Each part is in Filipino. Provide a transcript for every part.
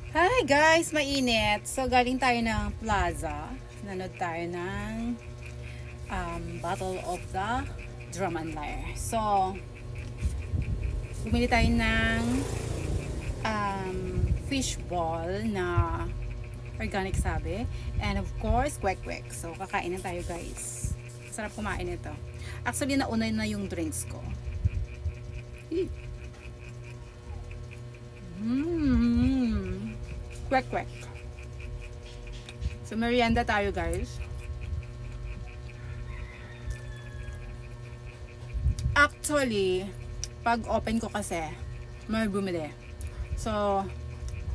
Hi guys, mainit. So galing tayo ng plaza. Nanood tayo ng Battle of the Drum and Lyre. So, bumili tayo ng fish ball na organic sabi. And of course, kwek-kwek. So, kakain na tayo guys. Sarap kumain ito. Actually, nauna na yung drinks ko. Kwek-kwek. So, merienda tayo guys. Actually, pag open ko kasi, may bumili. So,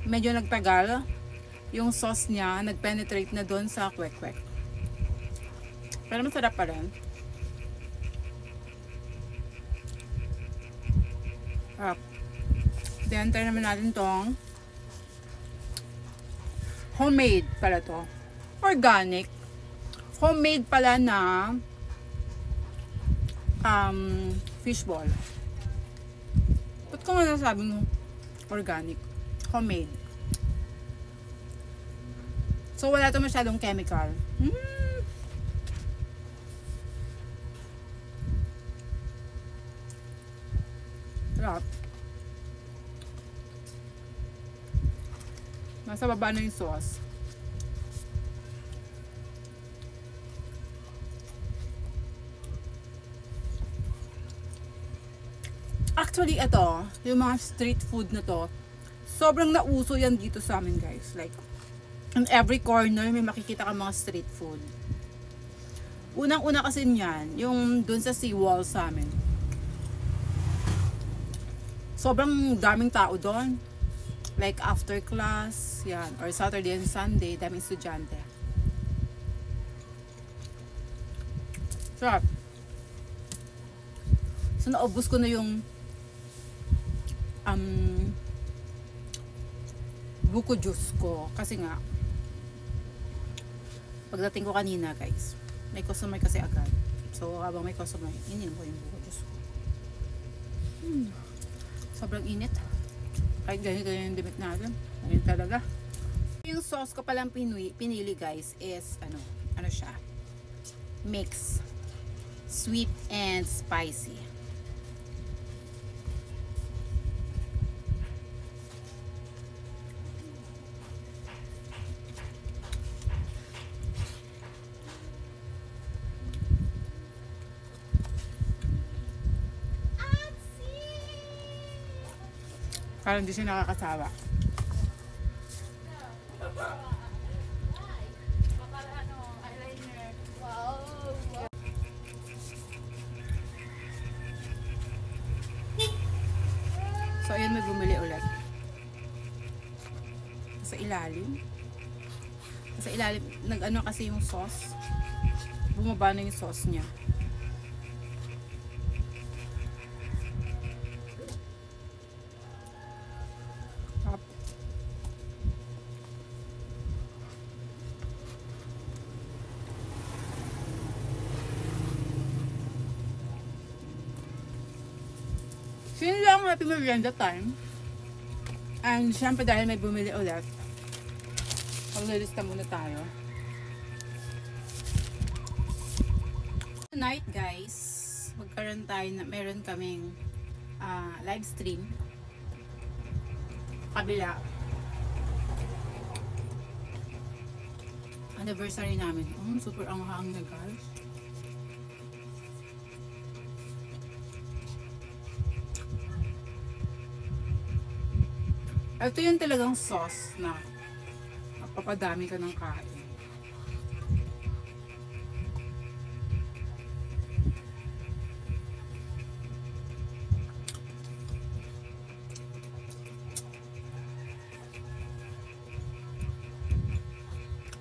medyo nagtagal. Yung sauce niya, nag-penetrate na doon sa kwek-kwek. Pero masarap pa rin. Sarap. Then, try naman natin tong homemade pala to. Organic. Homemade pala na fishball. Ba't ko nga nasabing organic? Homemade. So, wala to masyadong chemical. Sarap. Nasa baba na yung sauce. Actually, ito, yung mga street food na to, sobrang nauso yan dito sa amin guys. Like, in every corner may makikita ka mga street food. Unang-una kasi niyan, yung dun sa seawall sa amin. Sobrang daming tao doon. Like after class, yan, or Saturday and Sunday, daming estudyante. Sarap. So, naubos ko na yung buko juice ko. Kasi nga, pagdating ko kanina guys, may customer kasi agad. So, habang may customer, ininom ko yung buko juice ko. Sobrang init. Kahit ganito yung damit natin. Ayun talaga. Yung sauce ko palang pinili guys is, ano siya? Mix. Sweet and spicy. Parang hindi siya nakakasawa. So, ayun, may bumili ulit. Sa ilalim. Sa ilalim, nag-ano kasi yung sauce. Bumaba na yung sauce niya. So, yun lang, happy merienda time. And syempre dahil may bumili ulit, maglilista muna tayo. Tonight guys, magkaroon tayo na, meron kaming live stream. Kabila. Anniversary namin. Super anghang na guys. Ito yung talagang sauce na papadami ka ng kain.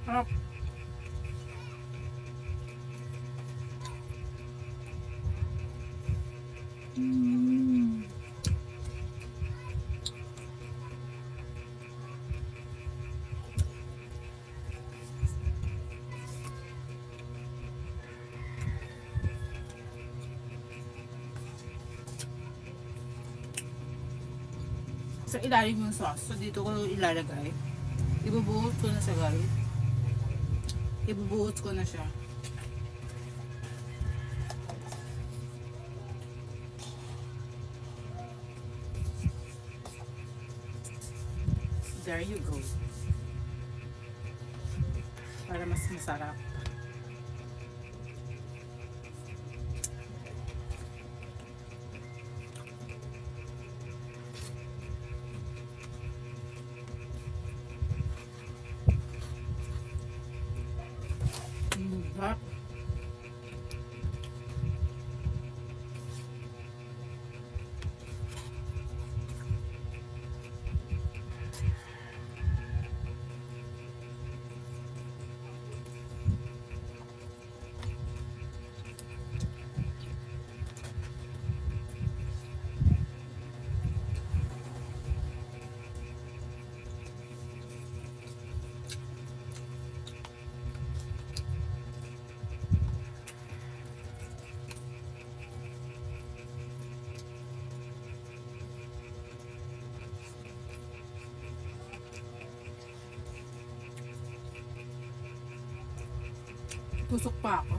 Harap. Sa ilalim yung sauce. So dito ko ilalagay. Ibubuhos ko na siya guys. Ibubuhos ko na siya. There you go. Para mas masarap. Sarap. Tusok pa ako.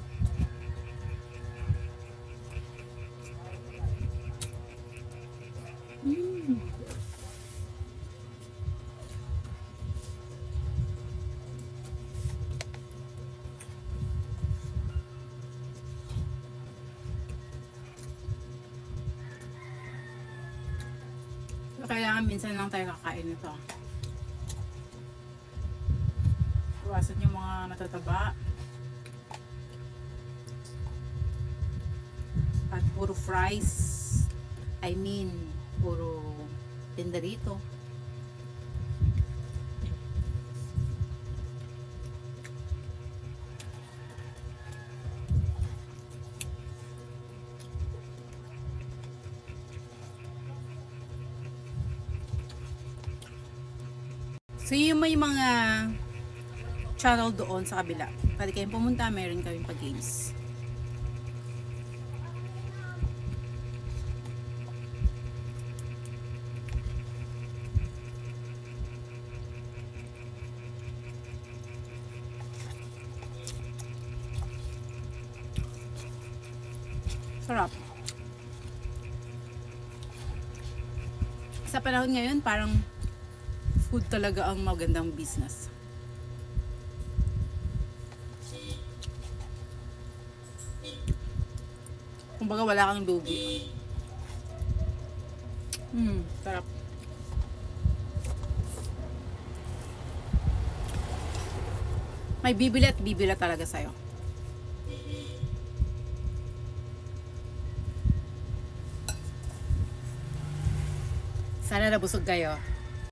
Kailangan minsan lang tayo kakain nito. Iwasan yung mga natataba. At puro fries. I mean, puro tinderito. So yung may mga channel doon sa kabila. Pwede kayong pumunta, meron kaming pag-games. Sarap. Sa panahon ngayon, parang food talaga ang magandang business. Kumbaga wala kang lugi. Sarap. May bibili at bibili talaga sa'yo. Sana nabusog kayo.